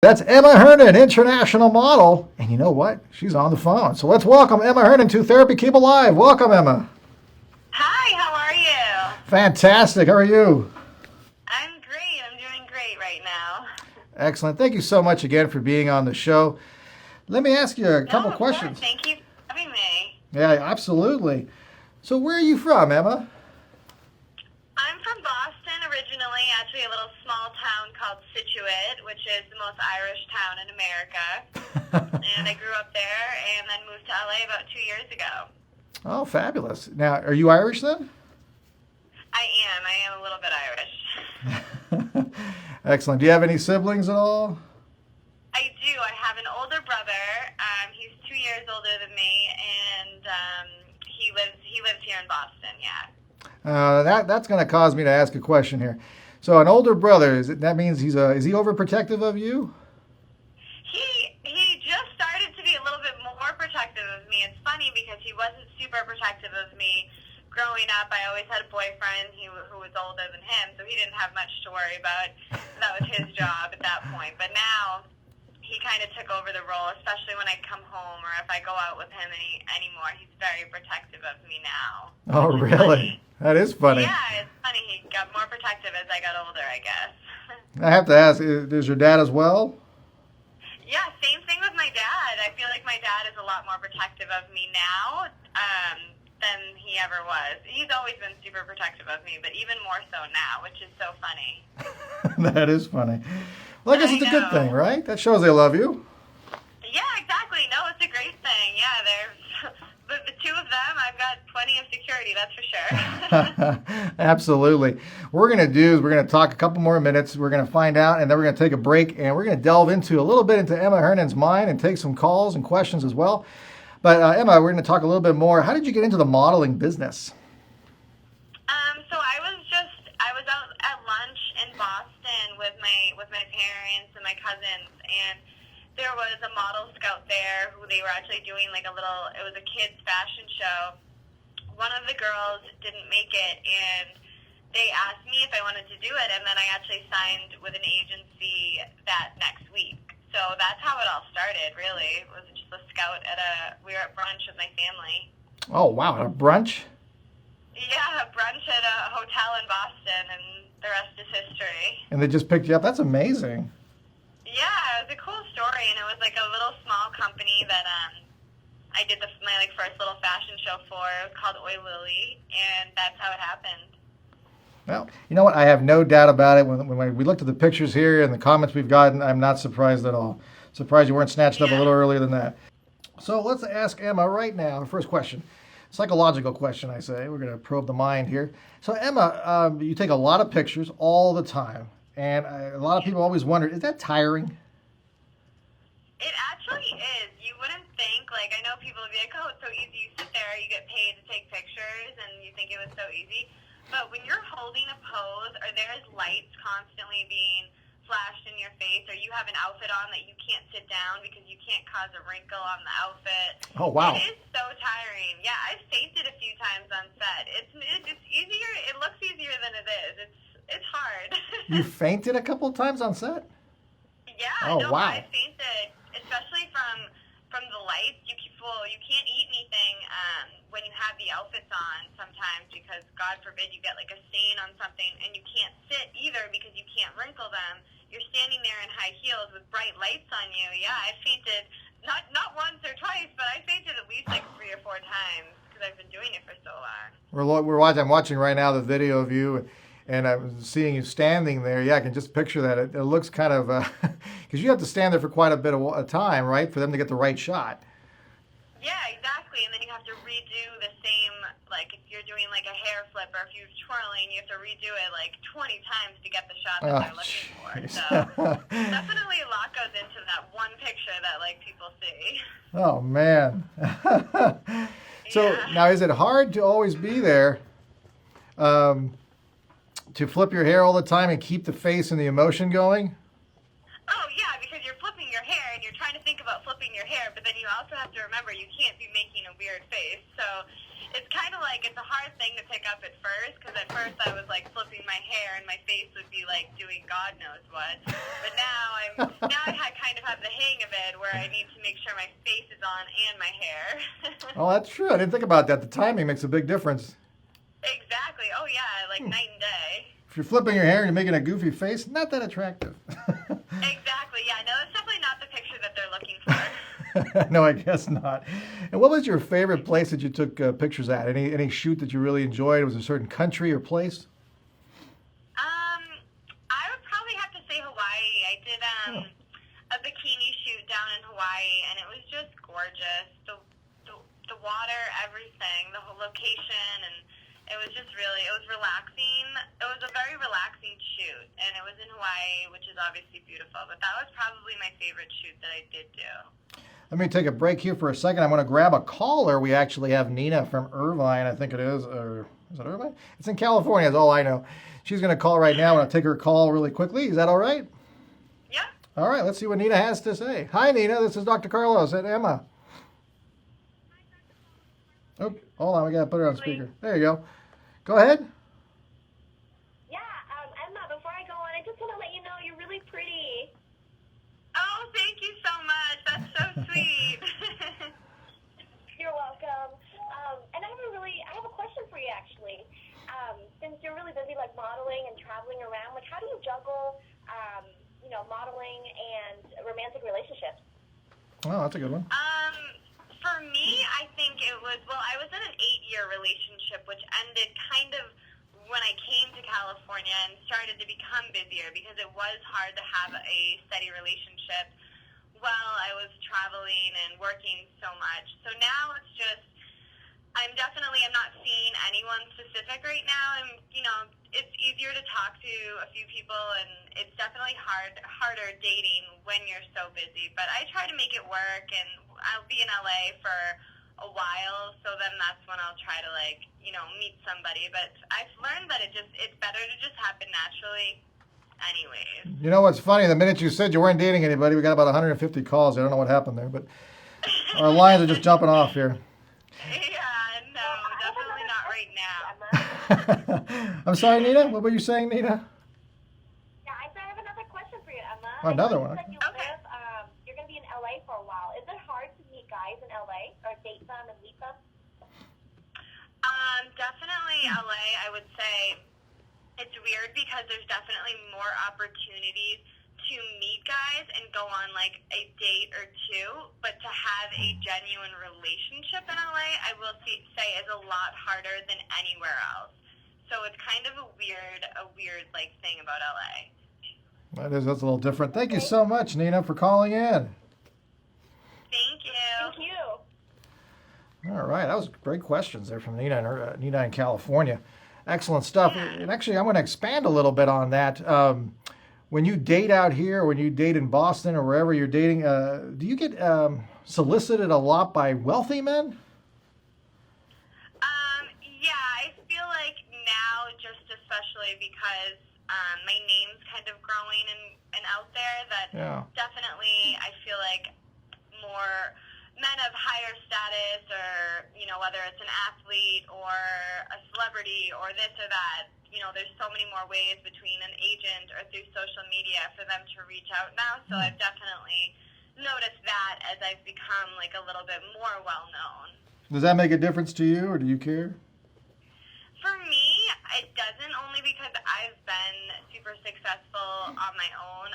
That's Emma Hernan, international model. And you know what? She's on the phone. So let's welcome Emma Hernan to Therapy Keep Alive. Welcome, Emma. Hi, how are you? Fantastic. How are you? I'm great. I'm doing great right now. Excellent. Thank you so much again for being on the show. Let me ask you a couple No, of course. questions. Thank you for having me. Yeah, absolutely. So where are you from, Emma? I'm from Boston originally, actually a little small town called Scituate, which is the most Irish town in America. And I grew up there and then moved to LA about 2 years ago. Oh, fabulous. Now, are you Irish then? I am a little bit Irish. Excellent. Do you have any siblings at all? I do. I have an older brother. He's 2 years older than me, and he lives here in Boston, yeah. That's going to cause me to ask a question here. So an older brother, that means is he overprotective of you? He just started to be a little bit more protective of me. It's funny because he wasn't super protective of me growing up. I always had a boyfriend who was older than him, so he didn't have much to worry about. That was his job at that point. But now he kind of took over the role, especially when I come home or if I go out with him anymore. He's very protective of me now. Oh, really? That is funny. Yeah, it's funny. He got more protective as I got older, I guess. I have to ask, is your dad as well? Yeah, same thing with my dad. I feel like my dad is a lot more protective of me now than he ever was. He's always been super protective of me, but even more so now, which is so funny. That is funny. Well, I guess it's a good thing, right? That shows they love you. Yeah, exactly. No, it's a great thing. Yeah, there's the two of them. I've got plenty of security, that's for sure. Absolutely. What we're going to do is we're going to talk a couple more minutes. We're going to find out, and then we're going to take a break, and we're going to delve into a little bit into Emma Hernan's mind and take some calls and questions as well. But Emma, we're going to talk a little bit more. How did you get into the modeling business? So I was out at lunch in Boston with my parents and my cousins, and there was a model scout there who they were actually doing it was a kids fashion show. One of the girls didn't make it, and they asked me if I wanted to do it, and then I actually signed with an agency that next week. So that's how it all started, really. It was just a scout we were at brunch with my family. Oh, wow, a brunch? Yeah, a brunch at a hotel in Boston, and the rest is history. And they just picked you up? That's amazing. Yeah, it was a cool story, and it was like a little small company that I did my first little fashion show for. It was called Oi Lily, and that's how it happened. Well, you know what? I have no doubt about it. When we looked at the pictures here and the comments we've gotten, I'm not surprised at all. Surprised you weren't snatched up a little earlier than that. So let's ask Emma right now. First question. Psychological question, I say. We're going to probe the mind here. So Emma, you take a lot of pictures all the time. And a lot of people always wonder, is that tiring? It actually is. You wouldn't think, I know people would be like, oh, it's so easy. You sit there, you get paid to take pictures, and you think it was so easy. But when you're holding a pose, or there's lights constantly being flashed in your face, or you have an outfit on that you can't sit down because you can't cause a wrinkle on the outfit. Oh, wow. It is so tiring. Yeah, I've fainted a few times on set. It's easier. It looks easier than it is. It's hard. You fainted a couple of times on set? Yeah. Oh, no, wow. I fainted, especially from the lights. You can't eat anything when you have the outfits on sometimes because, God forbid, you get a stain on something, and you can't sit either because you can't wrinkle them. You're standing there in high heels with bright lights on you. Yeah, I fainted, not once or twice, but I fainted at least 3 or 4 times because I've been doing it for so long. I'm watching right now the video of you, and I'm seeing you standing there. Yeah, I can just picture that. It looks kind of, because you have to stand there for quite a bit of time, right, for them to get the right shot. Yeah, exactly. And then you have to redo the same, if you're doing a hair flip or if you're twirling, you have to redo it 20 times to get the shot that they're looking for. So definitely a lot goes into that one picture that people see. Oh, man. So now, is it hard to always be there, to flip your hair all the time and keep the face and the emotion going? Oh, yeah, because you're flipping your hair and you're trying to think about flipping your hair, but then you also have to remember you can't be making a weird face. So it's kind of like, it's a hard thing to pick up at first, because at first I was like flipping my hair and my face would be like doing God knows what. But now I kind of have the hang of it, where I need to make sure my face is on and my hair. Oh, that's true. I didn't think about that. The timing makes a big difference. Exactly. Oh yeah, like night and day. If you're flipping your hair and you're making a goofy face, not that attractive. Exactly. Yeah. No, it's definitely not the picture that they're looking for. No, I guess not. And what was your favorite place that you took pictures at? Any shoot that you really enjoyed? Was it a certain country or place? I would probably have to say Hawaii. I did a bikini shoot down in Hawaii, and it was just gorgeous. The water, everything, the whole location, and it was just really, it was relaxing. It was a very relaxing shoot, and it was in Hawaii, which is obviously beautiful. But that was probably my favorite shoot that I did do. Let me take a break here for a second. I'm going to grab a caller. We actually have Nina from Irvine, I think it is. Or is it Irvine? It's in California, is all I know. She's going to call right now. I'm going to take her call really quickly. Is that all right? Yeah. All right, let's see what Nina has to say. Hi, Nina. This is Dr. Carlos and Emma. Oh, hold on. We got to put her on speaker. There you go. Go ahead. Yeah, Emma, before I go on, I just want to let you know you're really pretty. Oh, thank you so much. That's so sweet. You're welcome. And I have a question for you, actually. Since you're really busy, like, modeling and traveling around, like, how do you juggle, modeling and romantic relationships? Oh, that's a good one. For me, I think it was, I was in an 8-year relationship, which ended kind of when I came to California and started to become busier, because it was hard to have a steady relationship while I was traveling and working so much. So now it's just, I'm not seeing anyone specific right now. It's easier to talk to a few people, and it's definitely harder dating when you're so busy. But I try to make it work, and I'll be in LA for a while, so then that's when I'll try to meet somebody. But I've learned that it's better to just happen naturally anyways. You know what's funny? The minute you said you weren't dating anybody, we got about 150 calls. I don't know what happened there, but our lines are just jumping off here. Yeah, no, definitely not right now. I'm sorry, Nina. What were you saying, Nina? Yeah, I said I have another question for you, Emma. Another one. You said you're going to be in LA for a while. Is it hard to meet guys in LA or date them and meet them? Definitely LA, I would say it's weird because there's definitely more opportunities to meet guys and go on like a date or two, but to have a genuine relationship in LA, I will say is a lot harder than anywhere else. So it's kind of a weird like thing about LA. That's a little different. Thank you so much, Nina, for calling in. Thank you. Thank you. All right, that was great questions there from Nina in California. Excellent stuff. Yeah. And actually, I'm going to expand a little bit on that. When you date out here, when you date in Boston or wherever you're dating, do you get solicited a lot by wealthy men? Yeah, I feel like now, just especially because my name's kind of growing and out there, that definitely I feel like more men of higher status, or whether it's an athlete or a celebrity or this or that, there's so many more ways between an agent or through social media for them to reach out now. So I've definitely noticed that as I've become like a little bit more well known. Does that make a difference to you, or do you care? For me, it doesn't, only because I've been super successful on my own.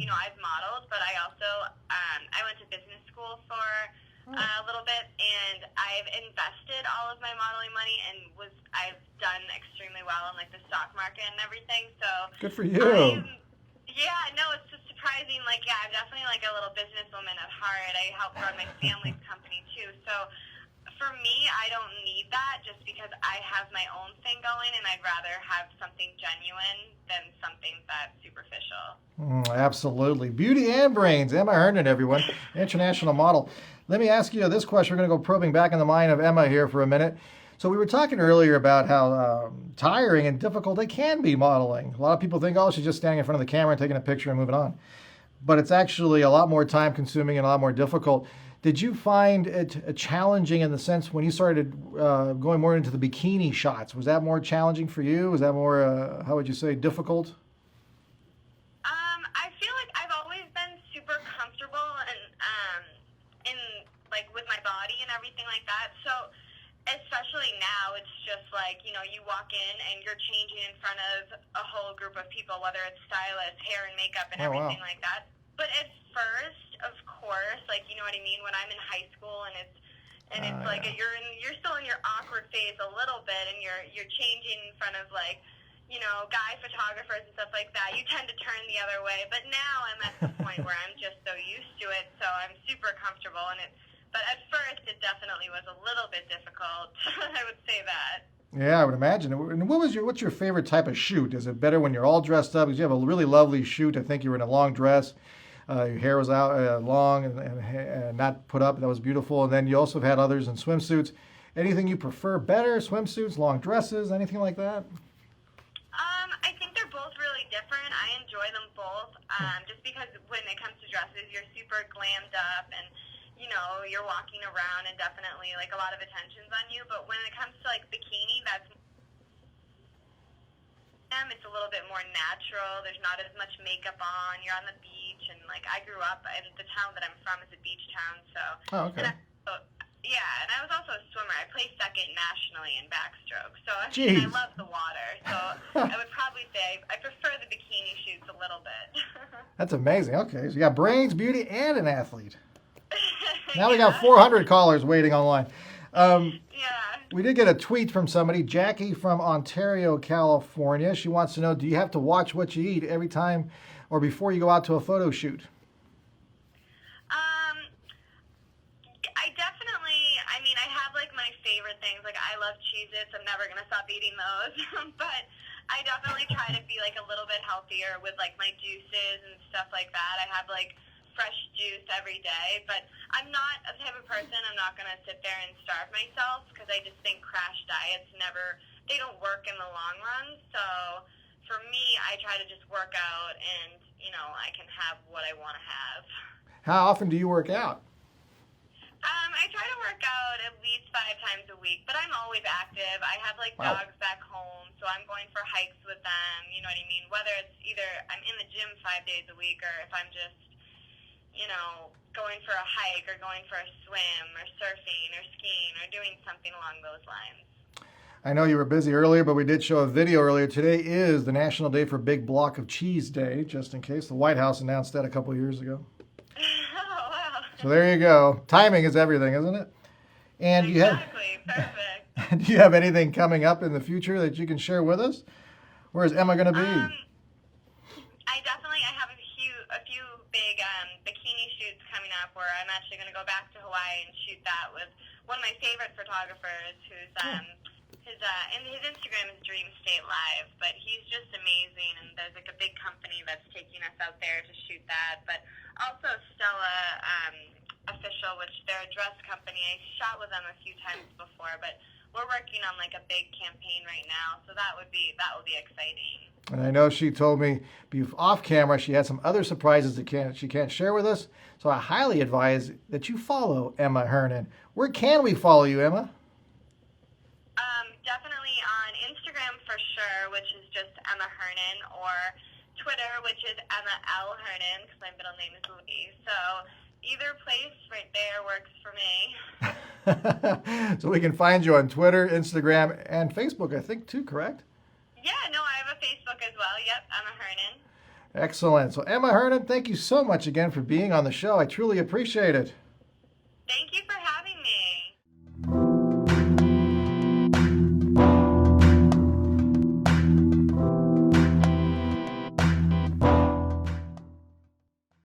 I've modeled, but I also I went to business school for a little bit, and I've invested all of my modeling money, and I've done extremely well in like the stock market and everything. So good for you. It's just surprising. Like, yeah, I'm definitely like a little businesswoman at heart. I help run my family's company too. So for me, I don't need that, just because I have my own thing going, and I'd rather have something genuine than something that's superficial. Absolutely. Beauty and brains. Emma Hernan, everyone. International model. Let me ask you this question. We're going to go probing back in the mind of Emma here for a minute. So we were talking earlier about how tiring and difficult it can be modeling. A lot of people think, oh, she's just standing in front of the camera and taking a picture and moving on. But it's actually a lot more time consuming and a lot more difficult. Did you find it challenging in the sense when you started going more into the bikini shots? Was that more challenging for you? Was that more, how would you say, difficult? I feel like I've always been super comfortable and in like with my body and everything like that. So especially now, it's just like, you know, you walk in and you're changing in front of a whole group of people, whether it's stylists, hair and makeup and Oh, wow. everything like that. But at first, of course, like, you know what I mean, when I'm in high school and it's like yeah. you're still in your awkward phase a little bit, and you're changing in front of, like, you know, guy photographers and stuff like that. You tend to turn the other way. But now I'm at the point where I'm just so used to it, so I'm super comfortable in it. But at first, it definitely was a little bit difficult. I would say that. Yeah, I would imagine. And what's your favorite type of shoot? Is it better when you're all dressed up? Because you have a really lovely shoot. I think you were in a long dress. Your hair was out long and not put up. That was beautiful. And then you also have had others in swimsuits. Anything you prefer better? Swimsuits, long dresses, anything like that? I think they're both really different. I enjoy them both. Just because when it comes to dresses, you're super glammed up and, you know, you're walking around and definitely, like, a lot of attention's on you. But when it comes to, like, bikini, it's a little bit more natural. There's not as much makeup on. You're on the beach, and, like, I grew up in the town that I'm from is a beach town, so. Oh, okay. And I was also a swimmer. I placed second nationally in backstroke, so I Jeez. mean, I love the water. So I would probably say I prefer the bikini shoots a little bit. That's amazing. Okay, so you got brains, beauty, and an athlete. Now we Yeah. got 400 callers waiting online. Yeah. We did get a tweet from somebody, Jackie from Ontario, California. She wants to know, do you have to watch what you eat every time or before you go out to a photo shoot? I mean, I have, like, my favorite things. Like, I love Cheez-Its. I'm never going to stop eating those. But I definitely try to be, like, a little bit healthier with, like, my juices and stuff like that. I have, like, fresh juice every day. But I'm not a type of person, I'm not going to sit there and starve myself, because I just think crash diets they don't work in the long run. So for me, I try to just work out and, you know, I can have what I want to have. How often do you work out? I try to work out at least 5 times a week, but I'm always active. I have, like, Wow. dogs back home, so I'm going for hikes with them, you know what I mean? Whether it's either I'm in the gym 5 days a week, or if I'm just, you know, going for a hike or going for a swim or surfing or skiing or doing something along those lines. I know you were busy earlier, but we did show a video earlier. Today is the National Day for Big Block of Cheese Day, just in case. The White House announced that a couple of years ago. Oh, wow. So there you go. Timing is everything, isn't it? And Exactly. Perfect. do you have anything coming up in the future that you can share with us? Where is Emma going to be? I have a few big bikini shoots coming up where I'm actually going to go back to Hawaii and shoot that with one of my favorite photographers, who's his Instagram is Dream State Live, but he's just amazing, and there's, like, a big company that's taking us out there to shoot that. But also Stella Official, which they're a dress company. I shot with them a few times before, but we're working on, like, a big campaign right now, so that will be exciting. And I know she told me off camera she had some other surprises that she can't share with us. So I highly advise that you follow Emma Hernan. Where can we follow you, Emma? Definitely on Instagram for sure, which is just Emma Hernan, or Twitter, which is Emma L. Hernan, because my middle name is Louise. So either place right there works for me. So we can find you on Twitter, Instagram, and Facebook, I think, too, correct? Yeah, no, I have a Facebook as well. Yep, Emma Hernan. Excellent. So Emma Hernan, thank you so much again for being on the show. I truly appreciate it. Thank you for having me.